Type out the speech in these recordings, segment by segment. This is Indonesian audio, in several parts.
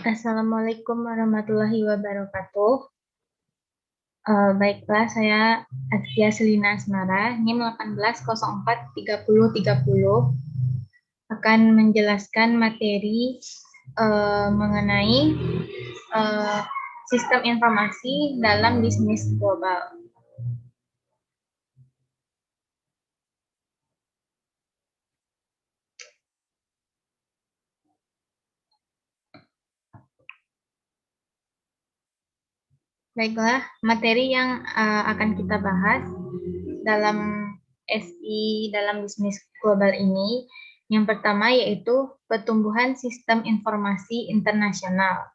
Assalamualaikum warahmatullahi wabarakatuh. Baiklah, saya Azkia Selina Asmara, NIM 18043030 akan menjelaskan materi mengenai eh, sistem informasi dalam bisnis global. Baiklah, materi yang akan kita bahas dalam SI dalam bisnis global ini, yang pertama yaitu pertumbuhan sistem informasi internasional.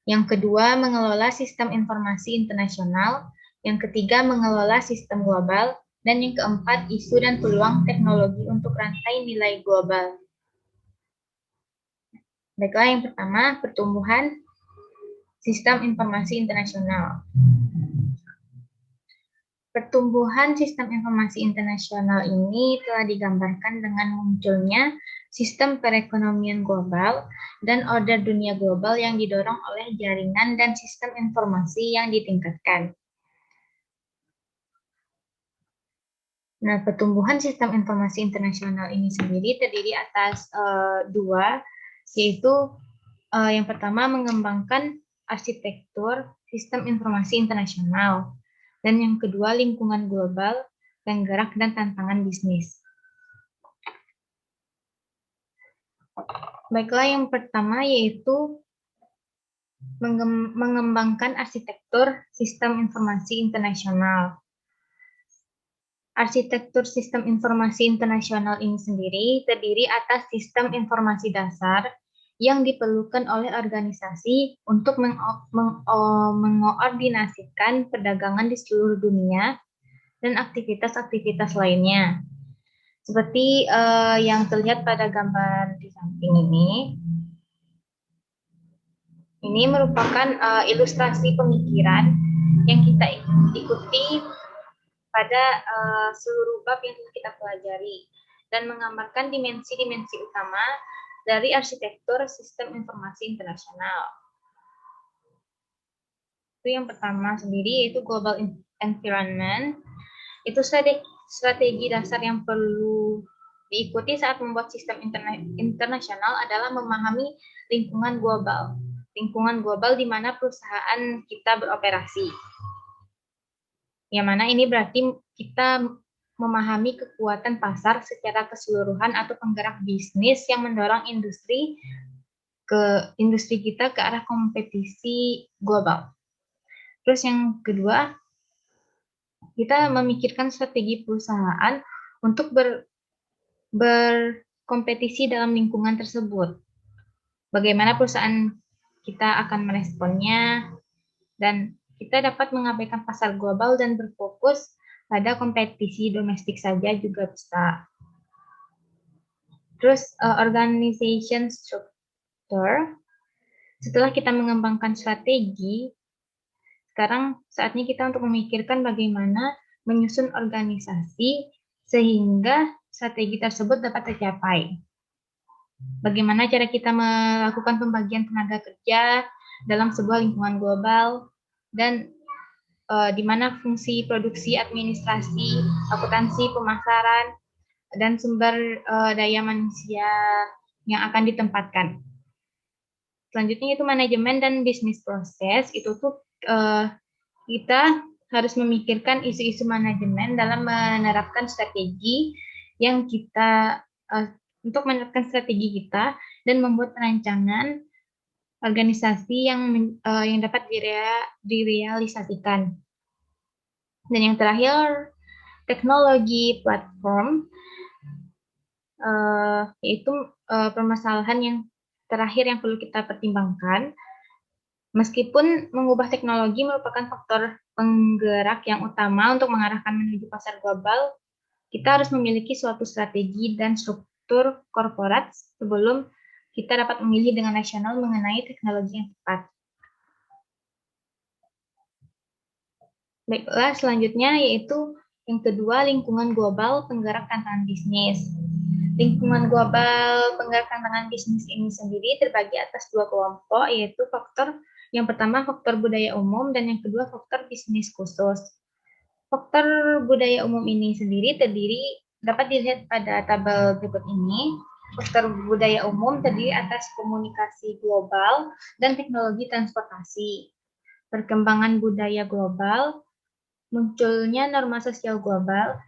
Yang kedua, mengelola sistem informasi internasional. Yang ketiga, mengelola sistem global. Dan yang keempat, isu dan peluang teknologi untuk rantai nilai global. Baiklah, yang pertama, pertumbuhan sistem informasi internasional. Pertumbuhan sistem informasi internasional ini telah digambarkan dengan munculnya sistem perekonomian global dan order dunia global yang didorong oleh jaringan dan sistem informasi yang ditingkatkan. Nah, pertumbuhan sistem informasi internasional ini sendiri terdiri atas dua, yaitu yang pertama mengembangkan arsitektur sistem informasi internasional, dan yang kedua lingkungan global, penggerak dan tantangan bisnis. Baiklah, yang pertama yaitu mengembangkan arsitektur sistem informasi internasional. Arsitektur sistem informasi internasional ini sendiri terdiri atas sistem informasi dasar yang diperlukan oleh organisasi untuk mengoordinasikan perdagangan di seluruh dunia dan aktivitas-aktivitas lainnya. Seperti yang terlihat pada gambar di samping ini merupakan ilustrasi pemikiran yang kita ikuti pada seluruh bab yang kita pelajari dan menggambarkan dimensi-dimensi utama dari arsitektur sistem informasi internasional. Itu yang pertama sendiri, yaitu global environment. Itu strategi dasar yang perlu diikuti saat membuat sistem internasional adalah memahami lingkungan global. Lingkungan global di mana perusahaan kita beroperasi. Yang mana ini berarti kita memahami kekuatan pasar secara keseluruhan atau penggerak bisnis yang mendorong industri kita ke arah kompetisi global. Terus yang kedua, kita memikirkan strategi perusahaan untuk berkompetisi dalam lingkungan tersebut. Bagaimana perusahaan kita akan meresponnya, dan kita dapat mengabaikan pasar global dan berfokus pada kompetisi domestik saja juga bisa. Terus organization structure, setelah kita mengembangkan strategi, sekarang saatnya kita untuk memikirkan bagaimana menyusun organisasi sehingga strategi tersebut dapat tercapai. Bagaimana cara kita melakukan pembagian tenaga kerja dalam sebuah lingkungan global, dan di mana fungsi produksi, administrasi, akuntansi, pemasaran, dan sumber daya manusia yang akan ditempatkan. Selanjutnya itu manajemen dan bisnis proses. Itu tuh kita harus memikirkan isu-isu manajemen dalam menerapkan strategi yang kita untuk menerapkan strategi kita dan membuat rancangan organisasi yang dapat direalisasikan. Dan yang terakhir, teknologi platform, yaitu permasalahan yang terakhir yang perlu kita pertimbangkan. Meskipun mengubah teknologi merupakan faktor penggerak yang utama untuk mengarahkan menuju pasar global, kita harus memiliki suatu strategi dan struktur korporat sebelum kita dapat memilih dengan rasional mengenai teknologi yang tepat. Baiklah, selanjutnya yaitu yang kedua, lingkungan global penggerak tantangan bisnis. Lingkungan global penggerak tantangan bisnis ini sendiri terbagi atas dua kelompok, yaitu yang pertama faktor budaya umum dan yang kedua faktor bisnis khusus. Faktor budaya umum ini sendiri dapat dilihat pada tabel berikut ini. Faktor budaya umum terdiri atas komunikasi global dan teknologi transportasi. Perkembangan budaya global, munculnya norma sosial global,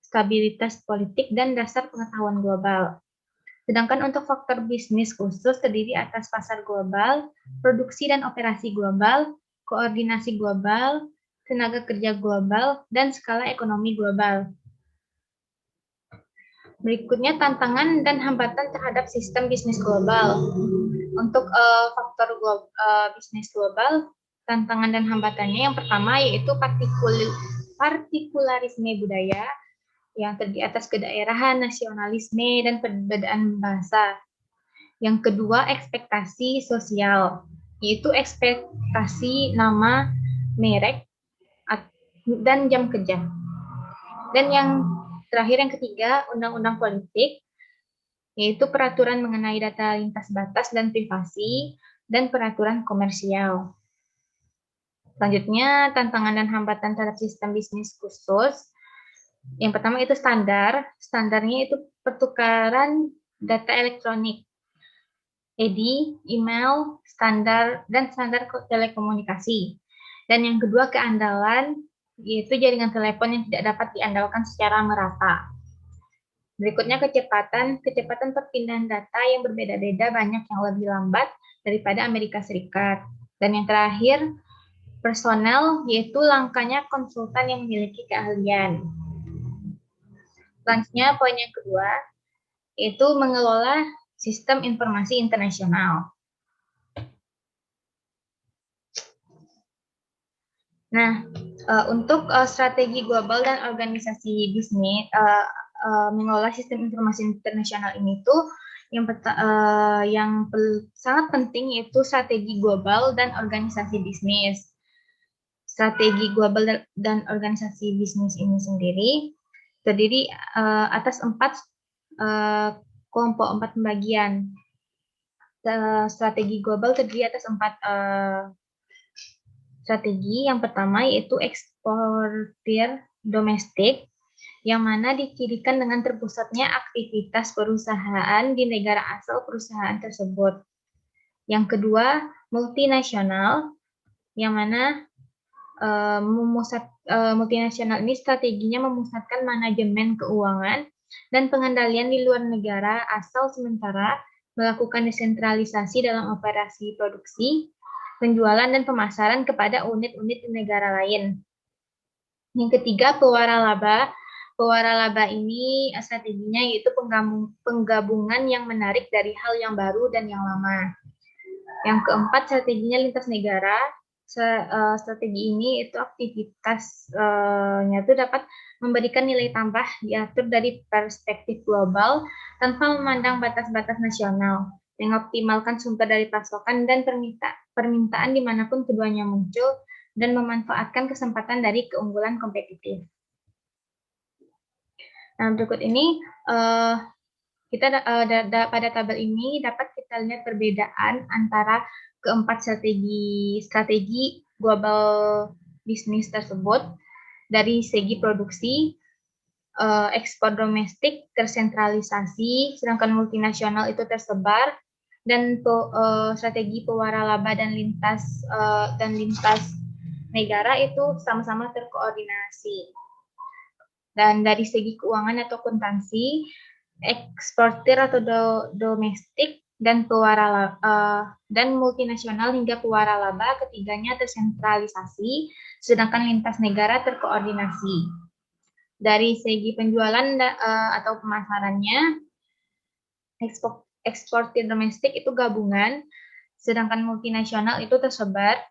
stabilitas politik, dan dasar pengetahuan global. Sedangkan untuk faktor bisnis khusus terdiri atas pasar global, produksi dan operasi global, koordinasi global, tenaga kerja global, dan skala ekonomi global. Berikutnya tantangan dan hambatan terhadap sistem bisnis global. Untuk faktor bisnis global, tantangan dan hambatannya yang pertama yaitu partikularisme budaya, yang terdiri atas kedaerahan, nasionalisme, dan perbedaan bahasa. Yang kedua, ekspektasi sosial, yaitu ekspektasi nama, merek, dan jam kerja. Dan yang terakhir, yang ketiga, undang-undang politik, yaitu peraturan mengenai data lintas batas dan privasi, dan peraturan komersial. Selanjutnya, tantangan dan hambatan terhadap sistem bisnis khusus. Yang pertama itu standar. Standarnya itu pertukaran data elektronik, EDI, email, standar, dan standar telekomunikasi. Dan yang kedua keandalan, yaitu jaringan telepon yang tidak dapat diandalkan secara merata. Berikutnya kecepatan perpindahan data yang berbeda-beda, banyak yang lebih lambat daripada Amerika Serikat. Dan yang terakhir, personel, yaitu langkanya konsultan yang memiliki keahlian. Selanjutnya, poin yang kedua, yaitu mengelola sistem informasi internasional. Nah, untuk strategi global dan organisasi bisnis, mengelola sistem informasi internasional ini tuh yang sangat penting yaitu strategi global dan organisasi bisnis. Strategi global dan organisasi bisnis ini sendiri terdiri atas 4 kelompok 4 pembagian. Strategi global terdiri atas 4 strategi. Yang pertama yaitu eksportir domestik, yang mana dicirikan dengan terpusatnya aktivitas perusahaan di negara asal perusahaan tersebut. Yang kedua, multinasional, yang mana multinasional ini strateginya memusatkan manajemen keuangan dan pengendalian di luar negara asal sementara, melakukan desentralisasi dalam operasi produksi, penjualan dan pemasaran kepada unit-unit di negara lain. Yang ketiga, pewaralaba. Pewaralaba ini strateginya yaitu penggabungan yang menarik dari hal yang baru dan yang lama. Yang keempat, strateginya lintas negara. Strategi ini itu aktivitasnya itu dapat memberikan nilai tambah diatur dari perspektif global tanpa memandang batas-batas nasional, mengoptimalkan sumber dari pasokan dan permintaan dimanapun keduanya muncul, dan memanfaatkan kesempatan dari keunggulan kompetitif. Nah, berikut ini kita pada tabel ini dapat kita lihat perbedaan antara keempat strategi global bisnis tersebut dari segi produksi, ekspor domestik tersentralisasi, sedangkan multinasional itu tersebar, dan strategi pewaralaba dan lintas negara itu sama-sama terkoordinasi. Dan dari segi keuangan atau akuntansi, eksportir atau domestik dan dan multinasional hingga pewaralaba, ketiganya tersentralisasi, sedangkan lintas negara terkoordinasi. Dari segi penjualan atau pemasarannya, eksportir domestik itu gabungan, sedangkan multinasional itu tersebar,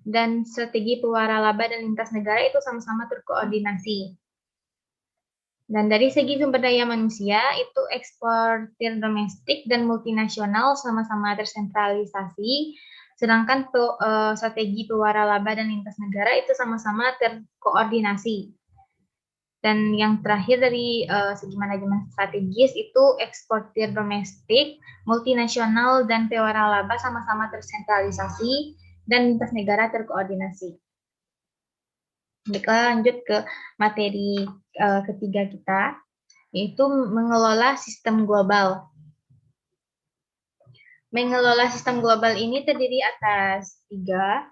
dan strategi pewaralaba dan lintas negara itu sama-sama terkoordinasi. Dan dari segi sumber daya manusia, itu eksportir domestik dan multinasional sama-sama tersentralisasi, sedangkan strategi pewaralaba dan lintas negara itu sama-sama terkoordinasi. Dan yang terakhir dari segi manajemen strategis itu eksportir domestik, multinasional, dan pewara laba sama-sama tersentralisasi dan lintas negara terkoordinasi. Baiklah, lanjut ke materi ketiga kita, yaitu mengelola sistem global. Mengelola sistem global ini terdiri atas 3.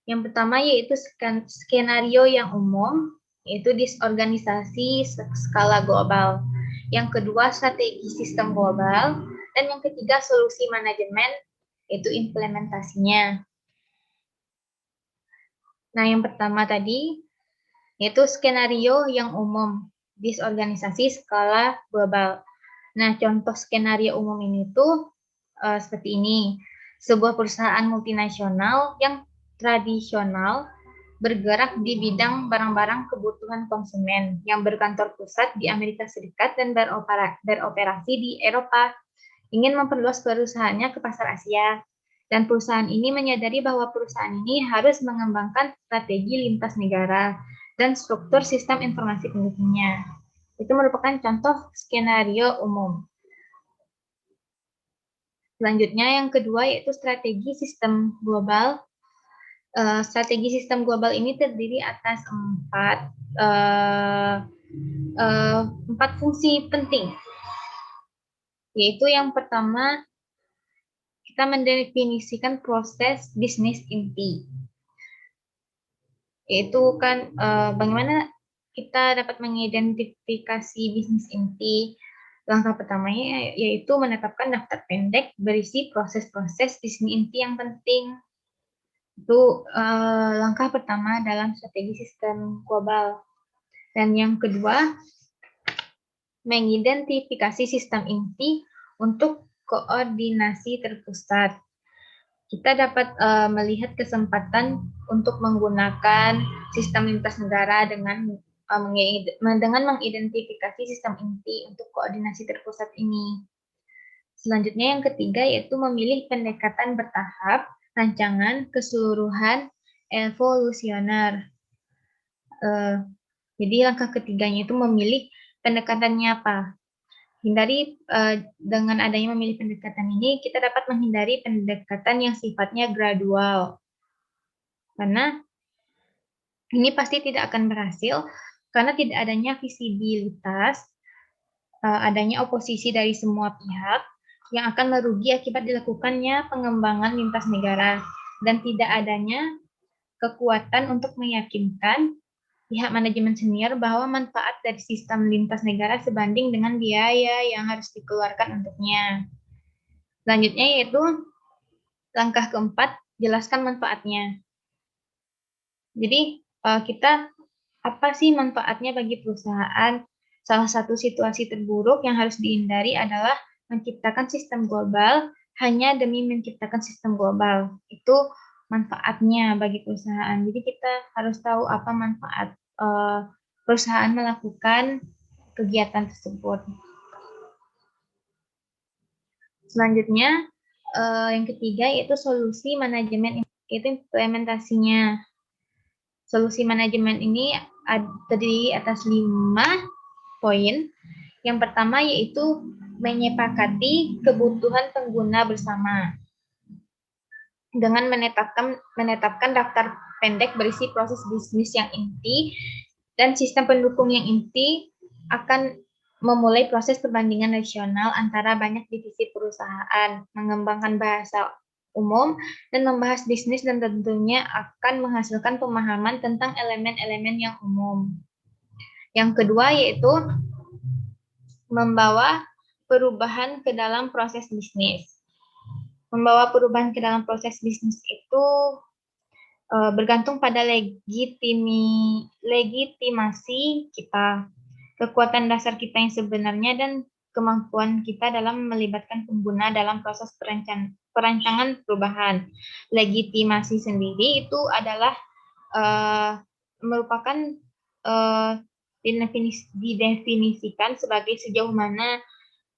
Yang pertama yaitu skenario yang umum, yaitu disorganisasi skala global. Yang kedua, strategi sistem global. Dan yang ketiga, solusi manajemen, yaitu implementasinya. Nah, yang pertama tadi, yaitu skenario yang umum, disorganisasi skala global. Nah, contoh skenario umum ini tuh seperti ini. Sebuah perusahaan multinasional yang tradisional bergerak di bidang barang-barang kebutuhan konsumen yang berkantor pusat di Amerika Serikat dan beroperasi di Eropa ingin memperluas perusahaannya ke pasar Asia. Dan perusahaan ini menyadari bahwa perusahaan ini harus mengembangkan strategi lintas negara dan struktur sistem informasi pendukungnya. Itu merupakan contoh skenario umum. Selanjutnya yang kedua yaitu strategi sistem global. Strategi sistem global ini terdiri atas empat fungsi penting. Yaitu yang pertama, kita mendefinisikan proses bisnis inti. Yaitu kan bagaimana kita dapat mengidentifikasi bisnis inti. Langkah pertamanya yaitu menetapkan daftar pendek berisi proses-proses bisnis inti yang penting. Itu langkah pertama dalam strategi sistem global. Dan yang kedua, mengidentifikasi sistem inti untuk koordinasi terpusat. Kita dapat melihat kesempatan untuk menggunakan sistem lintas negara dengan mengidentifikasi sistem inti untuk koordinasi terpusat ini. Selanjutnya yang ketiga yaitu memilih pendekatan bertahap, rancangan, keseluruhan, evolusioner. Jadi langkah ketiganya itu memilih pendekatannya apa. Hindari dengan adanya memilih pendekatan ini, kita dapat menghindari pendekatan yang sifatnya gradual. Karena ini pasti tidak akan berhasil karena tidak adanya visibilitas, adanya oposisi dari semua pihak yang akan merugi akibat dilakukannya pengembangan lintas negara dan tidak adanya kekuatan untuk meyakinkan pihak manajemen senior bahwa manfaat dari sistem lintas negara sebanding dengan biaya yang harus dikeluarkan untuknya. Selanjutnya yaitu langkah keempat, jelaskan manfaatnya. Jadi kita apa sih manfaatnya bagi perusahaan? Salah satu situasi terburuk yang harus dihindari adalah menciptakan sistem global hanya demi menciptakan sistem global. Itu manfaatnya bagi perusahaan. Jadi kita harus tahu apa manfaat perusahaan melakukan kegiatan tersebut. Selanjutnya, yang ketiga yaitu solusi manajemen, itu implementasinya. Solusi manajemen ini terdiri atas 5 poin. Yang pertama yaitu menyepakati kebutuhan pengguna bersama dengan menetapkan daftar pendek berisi proses bisnis yang inti dan sistem pendukung yang inti akan memulai proses perbandingan nasional antara banyak divisi perusahaan, mengembangkan bahasa umum, dan membahas bisnis dan tentunya akan menghasilkan pemahaman tentang elemen-elemen yang umum. Yang kedua yaitu membawa perubahan ke dalam proses bisnis. Membawa perubahan ke dalam proses bisnis itu bergantung pada legitimasi kita, kekuatan dasar kita yang sebenarnya, dan kemampuan kita dalam melibatkan pengguna dalam proses perancangan perubahan. Legitimasi sendiri itu adalah merupakan didefinisikan sebagai sejauh mana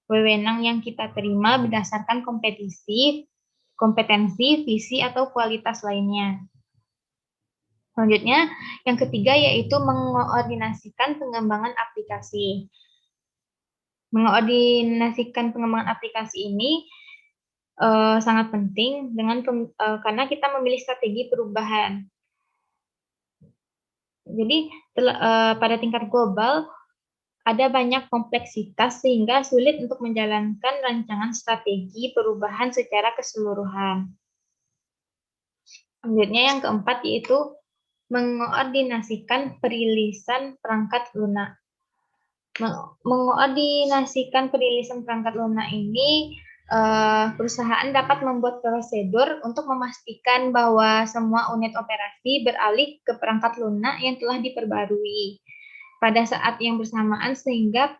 wewenang yang kita terima berdasarkan kompetensi, visi, atau kualitas lainnya. Selanjutnya, yang ketiga yaitu mengoordinasikan pengembangan aplikasi. Mengoordinasikan pengembangan aplikasi ini sangat penting karena kita memilih strategi perubahan. Jadi pada tingkat global ada banyak kompleksitas sehingga sulit untuk menjalankan rancangan strategi perubahan secara keseluruhan. Selanjutnya yang keempat yaitu mengoordinasikan perilisan perangkat lunak. Mengoordinasikan perilisan perangkat lunak ini perusahaan dapat membuat prosedur untuk memastikan bahwa semua unit operasi beralih ke perangkat lunak yang telah diperbarui pada saat yang bersamaan sehingga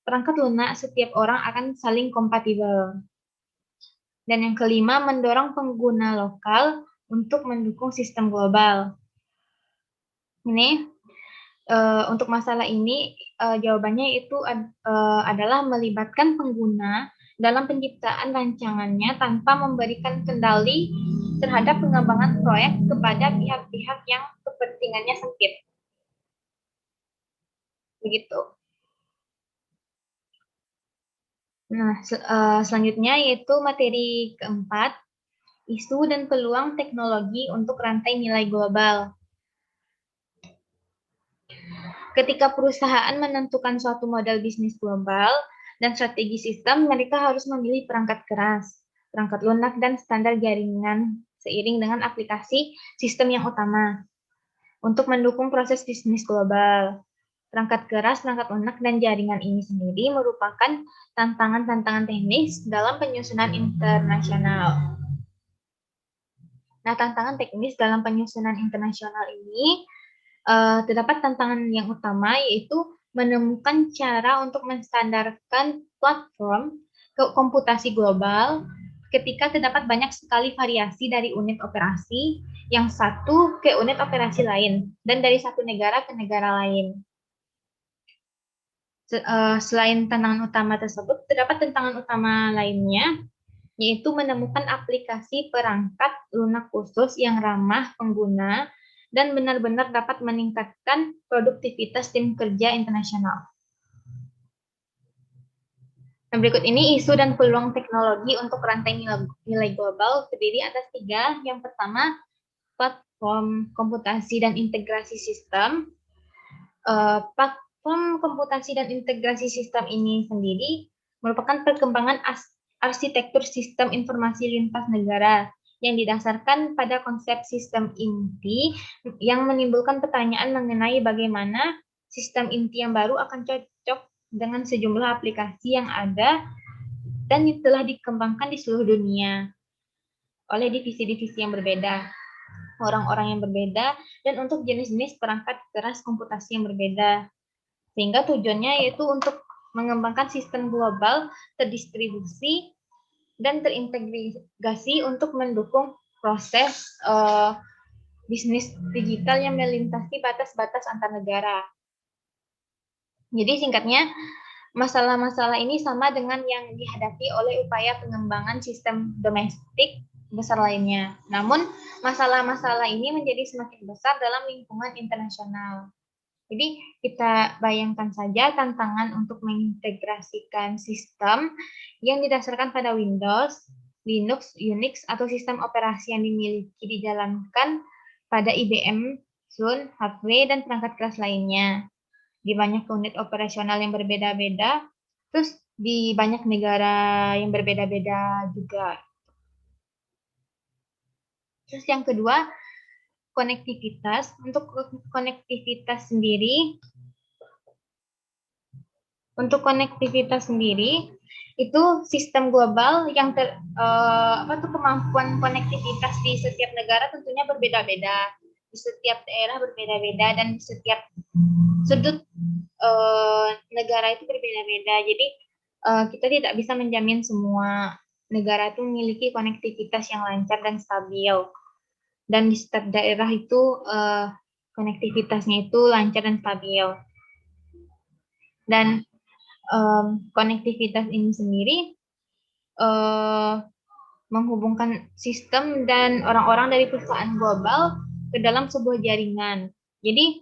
perangkat lunak setiap orang akan saling kompatibel. Dan yang kelima, mendorong pengguna lokal untuk mendukung sistem global. Ini untuk masalah ini jawabannya itu adalah melibatkan pengguna dalam penciptaan rancangannya tanpa memberikan kendali terhadap pengembangan proyek kepada pihak-pihak yang kepentingannya sempit. Begitu. Nah, selanjutnya yaitu materi keempat, isu dan peluang teknologi untuk rantai nilai global. Ketika perusahaan menentukan suatu model bisnis global dan strategi sistem, mereka harus memilih perangkat keras, perangkat lunak, dan standar jaringan seiring dengan aplikasi sistem yang utama untuk mendukung proses bisnis global. Perangkat keras, perangkat lunak, dan jaringan ini sendiri merupakan tantangan-tantangan teknis dalam penyusunan internasional. Nah, tantangan teknis dalam penyusunan internasional ini terdapat tantangan yang utama yaitu menemukan cara untuk menstandarkan platform komputasi global ketika terdapat banyak sekali variasi dari unit operasi yang satu ke unit operasi lain dan dari satu negara ke negara lain. Selain tantangan utama tersebut, terdapat tantangan utama lainnya, yaitu menemukan aplikasi perangkat lunak khusus yang ramah pengguna dan benar-benar dapat meningkatkan produktivitas tim kerja internasional. Nah, berikut ini isu dan peluang teknologi untuk rantai nilai global terdiri atas 3. Yang pertama, platform komputasi dan integrasi sistem. Platform komputasi dan integrasi sistem ini sendiri merupakan perkembangan arsitektur sistem informasi lintas negara yang didasarkan pada konsep sistem inti yang menimbulkan pertanyaan mengenai bagaimana sistem inti yang baru akan cocok dengan sejumlah aplikasi yang ada dan telah dikembangkan di seluruh dunia oleh divisi-divisi yang berbeda, orang-orang yang berbeda, dan untuk jenis-jenis perangkat keras komputasi yang berbeda. Sehingga tujuannya yaitu untuk mengembangkan sistem global terdistribusi dan terintegrasi untuk mendukung proses bisnis digital yang melintasi batas-batas antar negara. Jadi singkatnya, masalah-masalah ini sama dengan yang dihadapi oleh upaya pengembangan sistem domestik besar lainnya. Namun, masalah-masalah ini menjadi semakin besar dalam lingkungan internasional. Jadi, kita bayangkan saja tantangan untuk mengintegrasikan sistem yang didasarkan pada Windows, Linux, Unix, atau sistem operasi yang dimiliki dijalankan pada IBM, Sun, HP, dan perangkat keras lainnya di banyak unit operasional yang berbeda-beda, terus di banyak negara yang berbeda-beda juga. Terus yang kedua, konektivitas. Untuk konektivitas sendiri, itu sistem global yang kemampuan konektivitas di setiap negara tentunya berbeda-beda, di setiap daerah berbeda-beda, dan di setiap sudut negara itu berbeda-beda. Jadi kita tidak bisa menjamin semua negara itu memiliki konektivitas yang lancar dan stabil. Dan di setiap daerah itu konektivitasnya itu lancar dan stabil. Dan konektivitas ini sendiri menghubungkan sistem dan orang-orang dari perusahaan global ke dalam sebuah jaringan. Jadi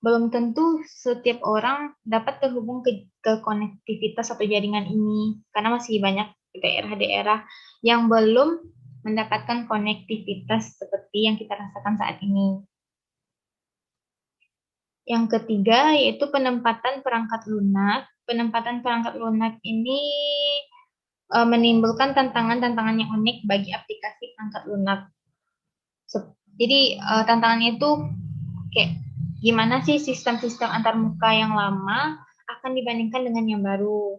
belum tentu setiap orang dapat terhubung ke konektivitas atau jaringan ini, karena masih banyak daerah-daerah yang belum mendapatkan konektivitas seperti yang kita rasakan saat ini. Yang ketiga yaitu penempatan perangkat lunak. Penempatan perangkat lunak ini menimbulkan tantangan-tantangan yang unik bagi aplikasi perangkat lunak. Jadi tantangannya itu kayak gimana sih sistem-sistem antarmuka yang lama akan dibandingkan dengan yang baru.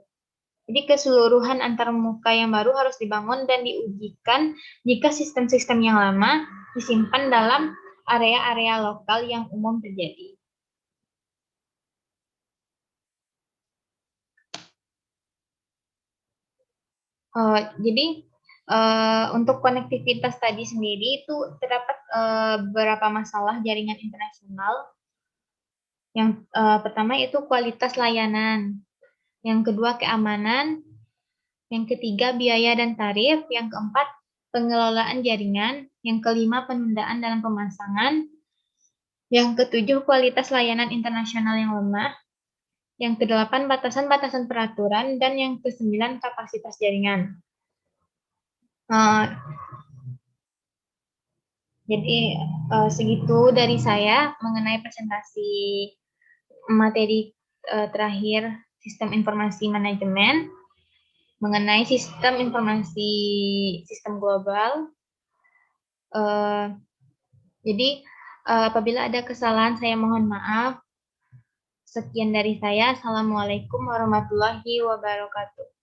Jadi keseluruhan antarmuka yang baru harus dibangun dan diujikan jika sistem-sistem yang lama disimpan dalam area-area lokal yang umum terjadi. Jadi untuk konektivitas tadi sendiri itu terdapat beberapa masalah jaringan internasional. Yang pertama itu kualitas layanan, yang kedua keamanan, yang ketiga biaya dan tarif, yang keempat pengelolaan jaringan, yang kelima penundaan dalam pemasangan, yang ketujuh kualitas layanan internasional yang lemah, yang kedelapan batasan-batasan peraturan, dan yang kesembilan kapasitas jaringan. Jadi segitu dari saya mengenai presentasi materi terakhir sistem informasi manajemen mengenai sistem informasi sistem global. Jadi apabila ada kesalahan saya mohon maaf. Sekian dari saya. Assalamualaikum warahmatullahi wabarakatuh.